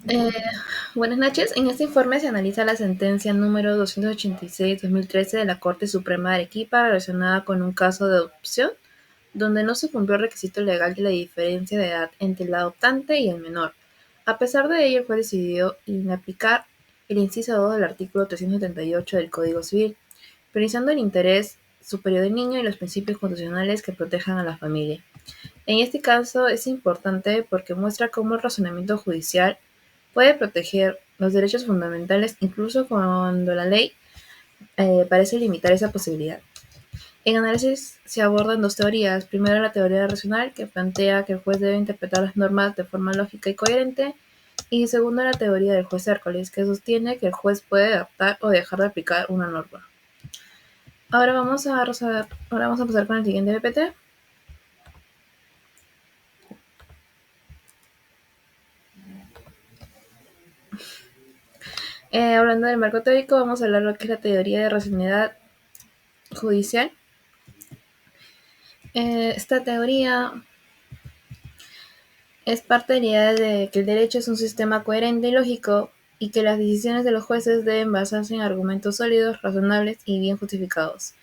Eh, Buenas noches. En este informe se analiza la sentencia número 286-2013 de la Corte Suprema de Arequipa relacionada con un caso de adopción donde no se cumplió el requisito legal de la diferencia de edad entre el adoptante y el menor. A pesar de ello, fue decidido inaplicar el inciso 2 del artículo 378 del Código Civil, priorizando el interés superior del niño y los principios constitucionales que protejan a la familia. En este caso es importante porque muestra cómo el razonamiento judicial puede proteger los derechos fundamentales incluso cuando la ley parece limitar esa posibilidad. En análisis se abordan dos teorías. Primero, la teoría racional, que plantea que el juez debe interpretar las normas de forma lógica y coherente. Y segundo, la teoría del juez Hércules, que sostiene que el juez puede adaptar o dejar de aplicar una norma. Ahora vamos a pasar con el siguiente PPT. Hablando del marco teórico, vamos a hablar de lo que es la teoría de racionalidad judicial. Esta teoría es parte de la idea de que el derecho es un sistema coherente y lógico y que las decisiones de los jueces deben basarse en argumentos sólidos, razonables y bien justificados.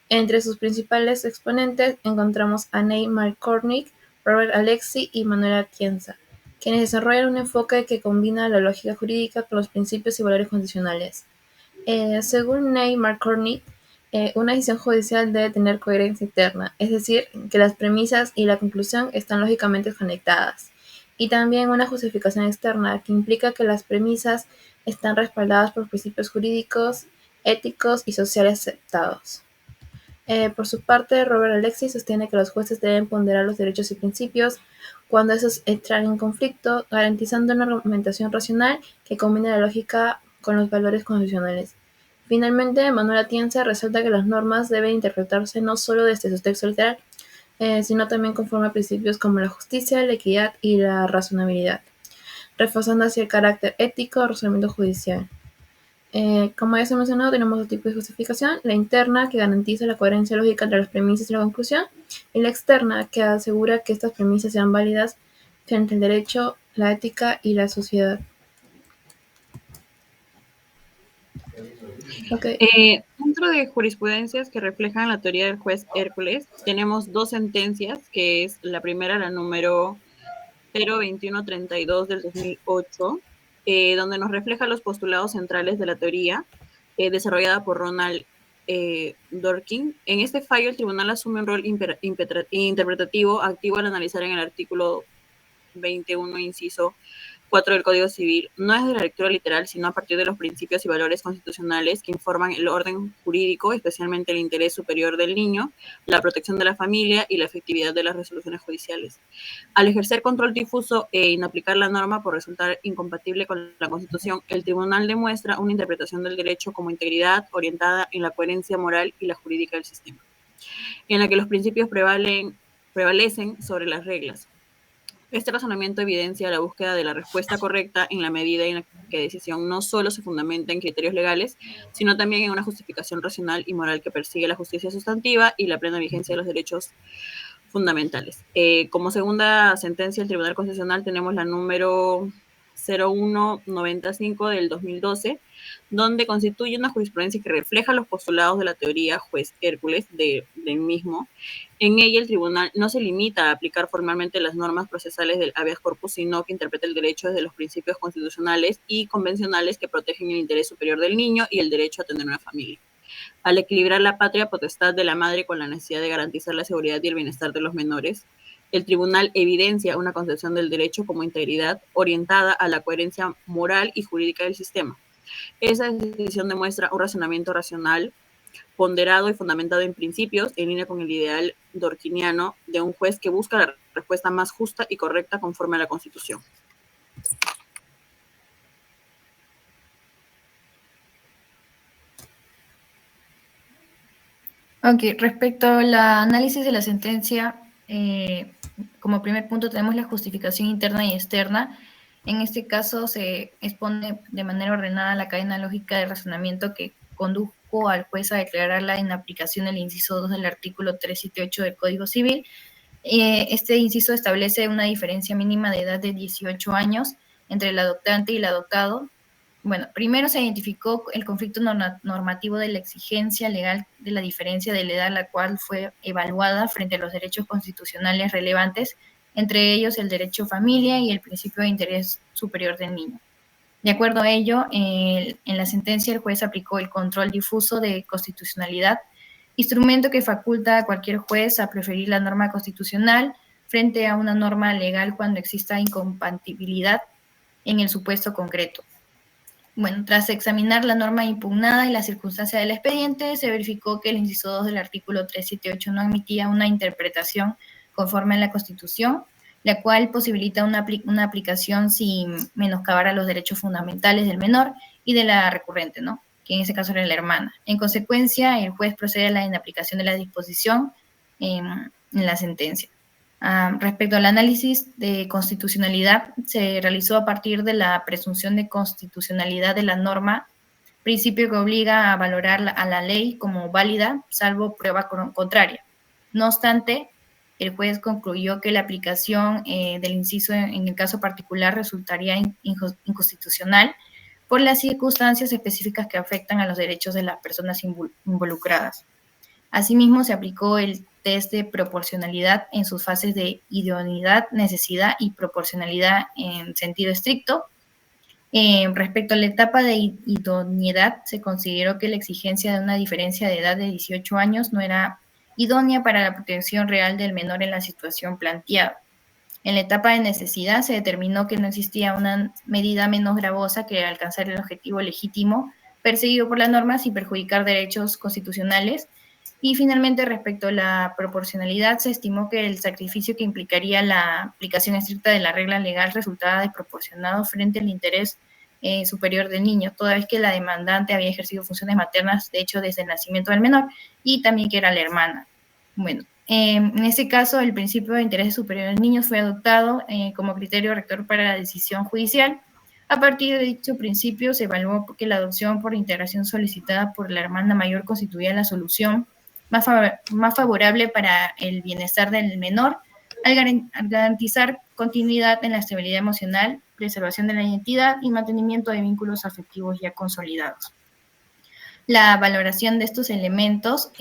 Entre sus principales exponentes encontramos a Neil McCormick, Robert Alexy y Manuel Atienza, quienes desarrollan un enfoque que combina la lógica jurídica con los principios y valores constitucionales. Según Neil McCormick, una decisión judicial debe tener coherencia interna, es decir, que las premisas y la conclusión están lógicamente conectadas, y también una justificación externa, que implica que las premisas están respaldadas por principios jurídicos, éticos y sociales aceptados. Por su parte, Robert Alexy sostiene que los jueces deben ponderar los derechos y principios cuando esos entran en conflicto, garantizando una argumentación racional que combine la lógica con los valores constitucionales. Finalmente, Manuel Atienza resalta que las normas deben interpretarse no solo desde su texto literal, sino también conforme a principios como la justicia, la equidad y la razonabilidad, reforzando así el carácter ético del razonamiento judicial. Como ya se ha mencionado, tenemos dos tipos de justificación: la interna, que garantiza la coherencia lógica entre las premisas y la conclusión, y la externa, que asegura que estas premisas sean válidas frente al derecho, la ética y la sociedad. Okay. Dentro de jurisprudencias que reflejan la teoría del juez Hércules, tenemos dos sentencias, que es la primera, la número 02132 del 2008, donde nos refleja los postulados centrales de la teoría, desarrollada por Ronald Dworkin. En este fallo, el tribunal asume un rol interpretativo activo al analizar en el artículo 21, inciso 4 del Código Civil, no es de la lectura literal, sino a partir de los principios y valores constitucionales que informan el orden jurídico, especialmente el interés superior del niño, la protección de la familia y la efectividad de las resoluciones judiciales. Al ejercer control difuso e inaplicar la norma por resultar incompatible con la Constitución, el tribunal demuestra una interpretación del derecho como integridad orientada en la coherencia moral y la jurídica del sistema, en la que los principios prevalecen sobre las reglas. Este razonamiento evidencia la búsqueda de la respuesta correcta en la medida en la que la decisión no solo se fundamenta en criterios legales, sino también en una justificación racional y moral que persigue la justicia sustantiva y la plena vigencia de los derechos fundamentales. Como segunda sentencia del Tribunal Constitucional tenemos la número 0195 del 2012, donde constituye una jurisprudencia que refleja los postulados de la teoría juez Hércules del mismo. En ella, el tribunal no se limita a aplicar formalmente las normas procesales del habeas corpus, sino que interpreta el derecho desde los principios constitucionales y convencionales que protegen el interés superior del niño y el derecho a tener una familia. Al equilibrar la patria potestad de la madre con la necesidad de garantizar la seguridad y el bienestar de los menores, el tribunal evidencia una concepción del derecho como integridad orientada a la coherencia moral y jurídica del sistema. Esa decisión demuestra un razonamiento racional, ponderado y fundamentado en principios, en línea con el ideal dworkiniano de un juez que busca la respuesta más justa y correcta conforme a la Constitución. Ok, respecto al análisis de la sentencia, como primer punto tenemos la justificación interna y externa. En este caso se expone de manera ordenada la cadena lógica de razonamiento que condujo al juez a declarar la inaplicación del inciso 2 del artículo 378 del Código Civil. Este inciso establece una diferencia mínima de edad de 18 años entre el adoptante y el adoptado. Bueno, primero se identificó el conflicto normativo de la exigencia legal de la diferencia de la edad, la cual fue evaluada frente a los derechos constitucionales relevantes, entre ellos el derecho a familia y el principio de interés superior del niño. De acuerdo a ello, en la sentencia el juez aplicó el control difuso de constitucionalidad, instrumento que faculta a cualquier juez a preferir la norma constitucional frente a una norma legal cuando exista incompatibilidad en el supuesto concreto. Bueno, tras examinar la norma impugnada y la circunstancia del expediente, se verificó que el inciso 2 del artículo 378 no admitía una interpretación conforme a la Constitución, la cual posibilita una aplicación sin menoscabar a los derechos fundamentales del menor y de la recurrente, ¿no? Que en ese caso era la hermana. En consecuencia, el juez procede a la inaplicación de la disposición en la sentencia. Respecto al análisis de constitucionalidad, se realizó a partir de la presunción de constitucionalidad de la norma, principio que obliga a valorar a la ley como válida, salvo prueba contraria. No obstante, el juez concluyó que la aplicación del inciso en el caso particular resultaría inconstitucional por las circunstancias específicas que afectan a los derechos de las personas involucradas. Asimismo, se aplicó el test de proporcionalidad en sus fases de idoneidad, necesidad y proporcionalidad en sentido estricto. Respecto a la etapa de idoneidad, se consideró que la exigencia de una diferencia de edad de 18 años no era idónea para la protección real del menor en la situación planteada. En la etapa de necesidad se determinó que no existía una medida menos gravosa que alcanzar el objetivo legítimo perseguido por la norma sin perjudicar derechos constitucionales. Y finalmente, respecto a la proporcionalidad, se estimó que el sacrificio que implicaría la aplicación estricta de la regla legal resultaba desproporcionado frente al interés superior del niño, toda vez que la demandante había ejercido funciones maternas, de hecho, desde el nacimiento del menor, y también que era la hermana. Bueno, en ese caso, el principio de interés superior del niño fue adoptado como criterio rector para la decisión judicial. A partir de dicho principio, se evaluó que la adopción por integración solicitada por la hermana mayor constituía la solución más favorable para el bienestar del menor, al garantizar continuidad en la estabilidad emocional, preservación de la identidad y mantenimiento de vínculos afectivos ya consolidados. La valoración de estos elementos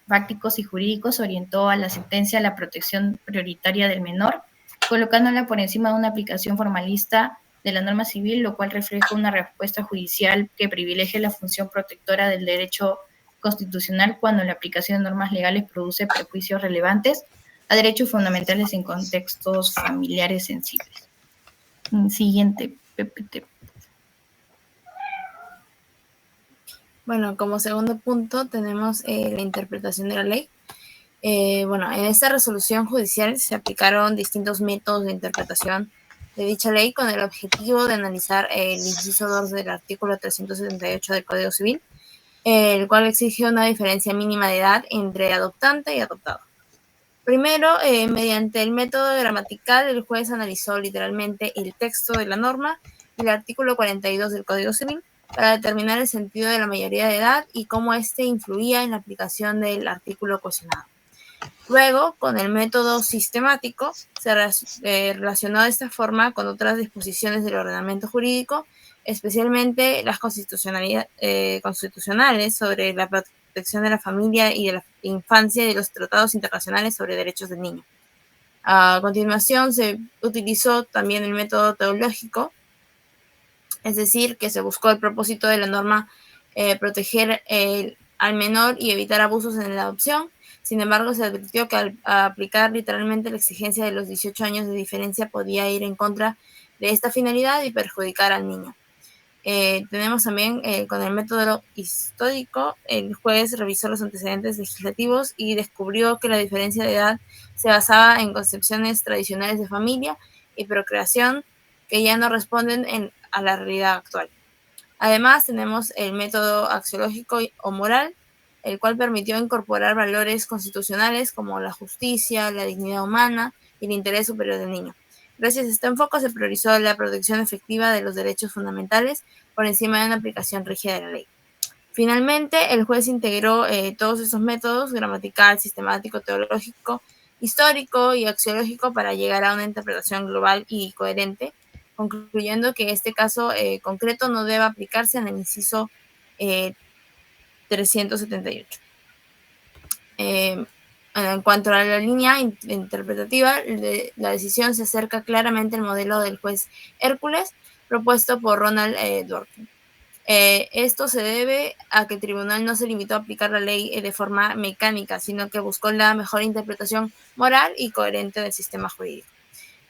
fácticos y jurídicos orientó a la sentencia a la protección prioritaria del menor, colocándola por encima de una aplicación formalista de la norma civil, lo cual refleja una respuesta judicial que privilegia la función protectora del derecho constitucional cuando la aplicación de normas legales produce prejuicios relevantes a derechos fundamentales en contextos familiares sensibles. Siguiente, PPT. Bueno, como segundo punto tenemos la interpretación de la ley. Bueno, en esta resolución judicial se aplicaron distintos métodos de interpretación de dicha ley con el objetivo de analizar el inciso 2 del artículo 378 del Código Civil, el cual exige una diferencia mínima de edad entre adoptante y adoptado. Primero, mediante el método gramatical, el juez analizó literalmente el texto de la norma y el artículo 42 del Código Civil para determinar el sentido de la mayoría de edad y cómo éste influía en la aplicación del artículo cuestionado. Luego, con el método sistemático, se relacionó de esta forma con otras disposiciones del ordenamiento jurídico, especialmente las constitucionales sobre la protección de la familia y de la infancia y de los tratados internacionales sobre derechos del niño. A continuación, se utilizó también el método teológico, es decir, que se buscó el propósito de la norma proteger al menor y evitar abusos en la adopción. Sin embargo, se advirtió que al aplicar literalmente la exigencia de los 18 años de diferencia podía ir en contra de esta finalidad y perjudicar al niño. Tenemos también con el método histórico, el juez revisó los antecedentes legislativos y descubrió que la diferencia de edad se basaba en concepciones tradicionales de familia y procreación que ya no responden a la realidad actual. Además, tenemos el método axiológico o moral, el cual permitió incorporar valores constitucionales como la justicia, la dignidad humana y el interés superior del niño. Gracias a este enfoque se priorizó la protección efectiva de los derechos fundamentales por encima de una aplicación rígida de la ley. Finalmente, el juez integró todos estos métodos, gramatical, sistemático, teológico, histórico y axiológico, para llegar a una interpretación global y coherente concluyendo que este caso concreto no debe aplicarse en el inciso 378. En cuanto a la línea interpretativa, la decisión se acerca claramente al modelo del juez Hércules propuesto por Ronald Dworkin. Esto se debe a que el tribunal no se limitó a aplicar la ley de forma mecánica, sino que buscó la mejor interpretación moral y coherente del sistema jurídico.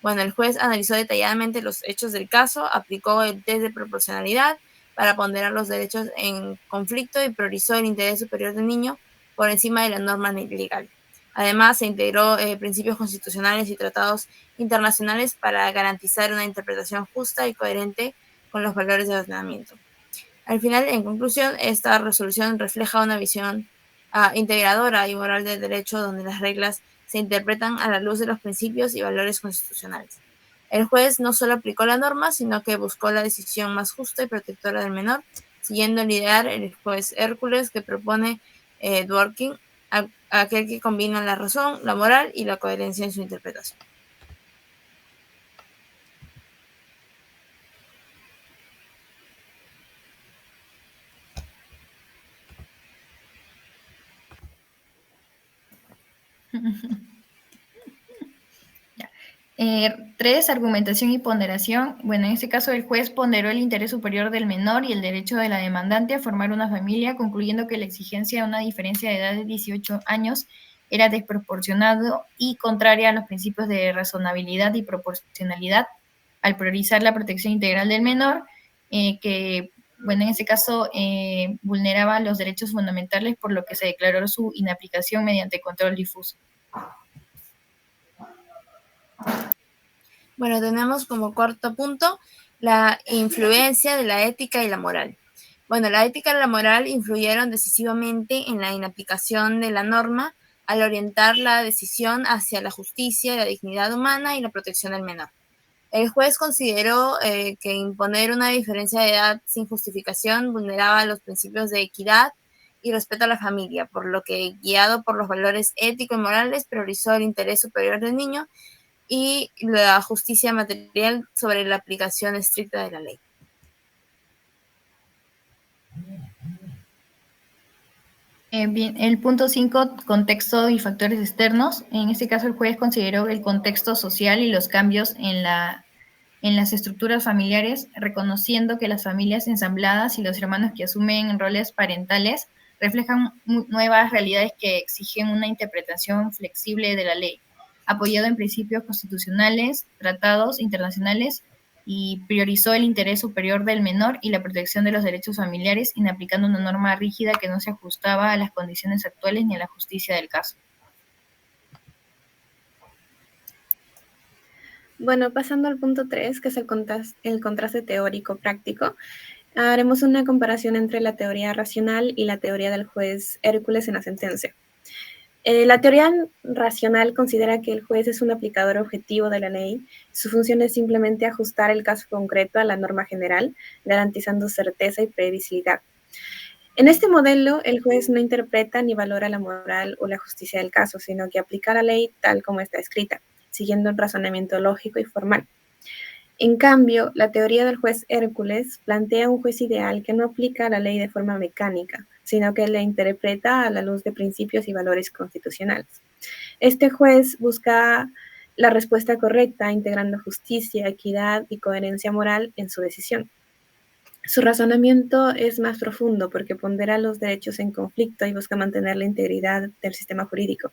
Bueno, el juez analizó detalladamente los hechos del caso, aplicó el test de proporcionalidad para ponderar los derechos en conflicto y priorizó el interés superior del niño por encima de la norma legal. Además, se integró principios constitucionales y tratados internacionales para garantizar una interpretación justa y coherente con los valores de ordenamiento. Al final, en conclusión, esta resolución refleja una visión integradora y moral del derecho donde las reglas se interpretan a la luz de los principios y valores constitucionales. El juez no solo aplicó la norma, sino que buscó la decisión más justa y protectora del menor, siguiendo el ideal el juez Hércules que propone Dworkin, aquel que combina la razón, la moral y la coherencia en su interpretación. Tres, argumentación y ponderación. Bueno, en este caso el juez ponderó el interés superior del menor y el derecho de la demandante a formar una familia, concluyendo que la exigencia de una diferencia de edad de 18 años era desproporcionado y contraria a los principios de razonabilidad y proporcionalidad al priorizar la protección integral del menor, que, bueno, en este caso vulneraba los derechos fundamentales, por lo que se declaró su inaplicación mediante control difuso. Bueno, tenemos como cuarto punto la influencia de la ética y la moral. Bueno, la ética y la moral influyeron decisivamente en la inaplicación de la norma al orientar la decisión hacia la justicia, la dignidad humana y la protección del menor. El juez consideró que imponer una diferencia de edad sin justificación vulneraba los principios de equidad y respeto a la familia, por lo que, guiado por los valores éticos y morales, priorizó el interés superior del niño y la justicia material sobre la aplicación estricta de la ley. Bien, el punto 5, contexto y factores externos. En este caso, el juez consideró el contexto social y los cambios en las estructuras familiares, reconociendo que las familias ensambladas y los hermanos que asumen roles parentales reflejan nuevas realidades que exigen una interpretación flexible de la ley, apoyado en principios constitucionales, tratados internacionales, y priorizó el interés superior del menor y la protección de los derechos familiares, inaplicando una norma rígida que no se ajustaba a las condiciones actuales ni a la justicia del caso. Bueno, pasando al punto 3, que es el contraste teórico-práctico, haremos una comparación entre la teoría racional y la teoría del juez Hércules en la sentencia. La teoría racional considera que el juez es un aplicador objetivo de la ley. Su función es simplemente ajustar el caso concreto a la norma general, garantizando certeza y previsibilidad. En este modelo, el juez no interpreta ni valora la moral o la justicia del caso, sino que aplica la ley tal como está escrita, siguiendo un razonamiento lógico y formal. En cambio, la teoría del juez Hércules plantea un juez ideal que no aplica la ley de forma mecánica, sino que la interpreta a la luz de principios y valores constitucionales. Este juez busca la respuesta correcta, integrando justicia, equidad y coherencia moral en su decisión. Su razonamiento es más profundo porque pondera los derechos en conflicto y busca mantener la integridad del sistema jurídico.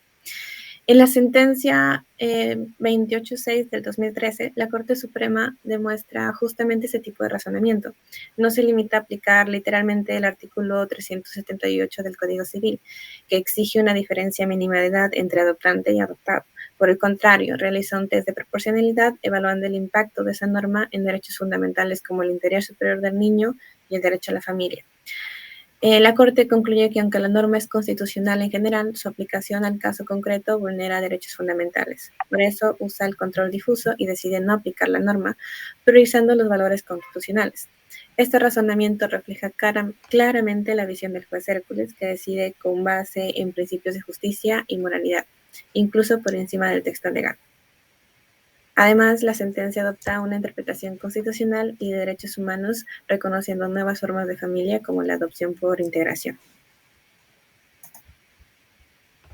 En la sentencia 28.6 del 2013, la Corte Suprema demuestra justamente ese tipo de razonamiento. No se limita a aplicar literalmente el artículo 378 del Código Civil, que exige una diferencia mínima de edad entre adoptante y adoptado. Por el contrario, realiza un test de proporcionalidad evaluando el impacto de esa norma en derechos fundamentales como el interés superior del niño y el derecho a la familia. La Corte concluye que aunque la norma es constitucional en general, su aplicación al caso concreto vulnera derechos fundamentales. Por eso usa el control difuso y decide no aplicar la norma, priorizando los valores constitucionales. Este razonamiento refleja claramente la visión del juez Hércules, que decide con base en principios de justicia y moralidad, incluso por encima del texto legal. Además, la sentencia adopta una interpretación constitucional y de derechos humanos, reconociendo nuevas formas de familia como la adopción por integración.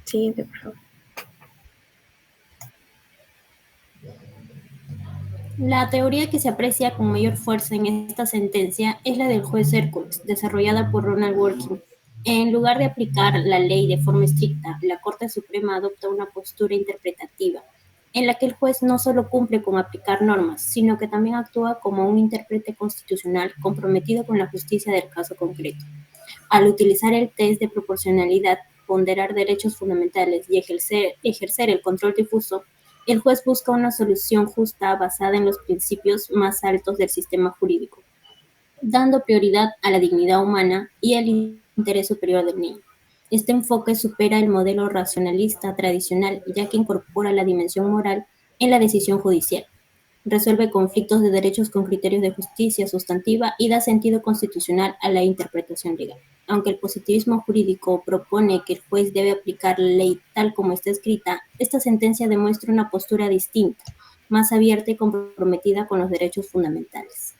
Siguiente, por favor. La teoría que se aprecia con mayor fuerza en esta sentencia es la del juez Hércules, desarrollada por Ronald Dworkin. En lugar de aplicar la ley de forma estricta, la Corte Suprema adopta una postura interpretativa, en la que el juez no solo cumple con aplicar normas, sino que también actúa como un intérprete constitucional comprometido con la justicia del caso concreto. Al utilizar el test de proporcionalidad, ponderar derechos fundamentales y ejercer el control difuso, el juez busca una solución justa basada en los principios más altos del sistema jurídico, dando prioridad a la dignidad humana y al interés superior del niño. Este enfoque supera el modelo racionalista tradicional, ya que incorpora la dimensión moral en la decisión judicial, resuelve conflictos de derechos con criterios de justicia sustantiva y da sentido constitucional a la interpretación legal. Aunque el positivismo jurídico propone que el juez debe aplicar la ley tal como está escrita, esta sentencia demuestra una postura distinta, más abierta y comprometida con los derechos fundamentales.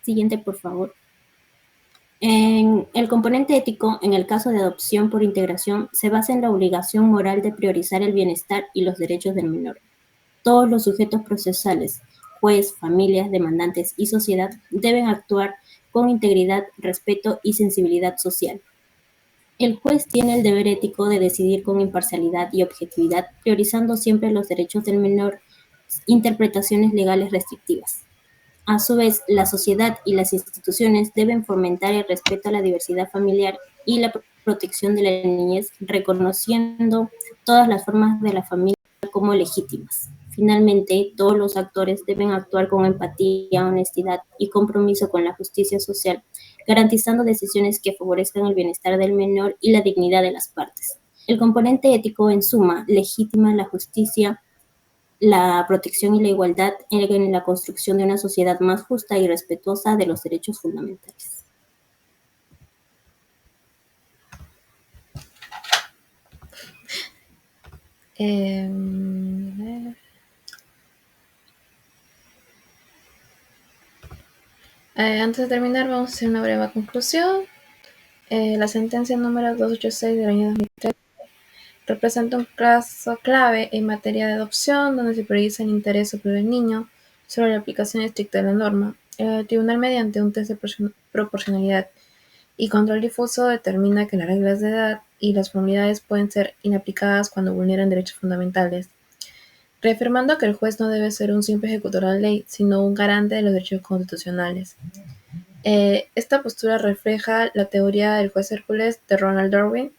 Siguiente, por favor. En el componente ético, en el caso de adopción por integración, se basa en la obligación moral de priorizar el bienestar y los derechos del menor. Todos los sujetos procesales, juez, familias, demandantes y sociedad deben actuar con integridad, respeto y sensibilidad social. El juez tiene el deber ético de decidir con imparcialidad y objetividad, priorizando siempre los derechos del menor, interpretaciones legales restrictivas. A su vez, la sociedad y las instituciones deben fomentar el respeto a la diversidad familiar y la protección de la niñez, reconociendo todas las formas de la familia como legítimas. Finalmente, todos los actores deben actuar con empatía, honestidad y compromiso con la justicia social, garantizando decisiones que favorezcan el bienestar del menor y la dignidad de las partes. El componente ético, en suma, legitima la justicia, la protección y la igualdad en la construcción de una sociedad más justa y respetuosa de los derechos fundamentales. Antes de terminar, vamos a hacer una breve conclusión. La sentencia número 286 del año 2003 representa un caso clave en materia de adopción, donde se prioriza el interés superior del niño sobre la aplicación estricta de la norma. El tribunal, mediante un test de proporcionalidad y control difuso, determina que las reglas de edad y las formalidades pueden ser inaplicadas cuando vulneran derechos fundamentales, reafirmando que el juez no debe ser un simple ejecutor de la ley, sino un garante de los derechos constitucionales. Esta postura refleja la teoría del juez Hércules de Ronald Dworkin,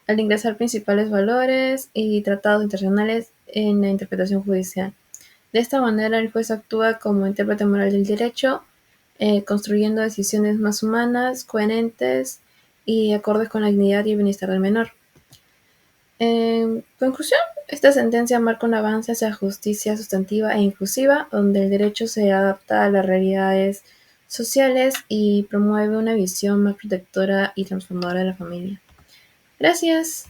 al ingresar principales valores y tratados internacionales en la interpretación judicial. De esta manera, el juez actúa como intérprete moral del derecho, construyendo decisiones más humanas, coherentes y acordes con la dignidad y el bienestar del menor. En conclusión, esta sentencia marca un avance hacia justicia sustantiva e inclusiva, donde el derecho se adapta a las realidades sociales y promueve una visión más protectora y transformadora de la familia. Gracias.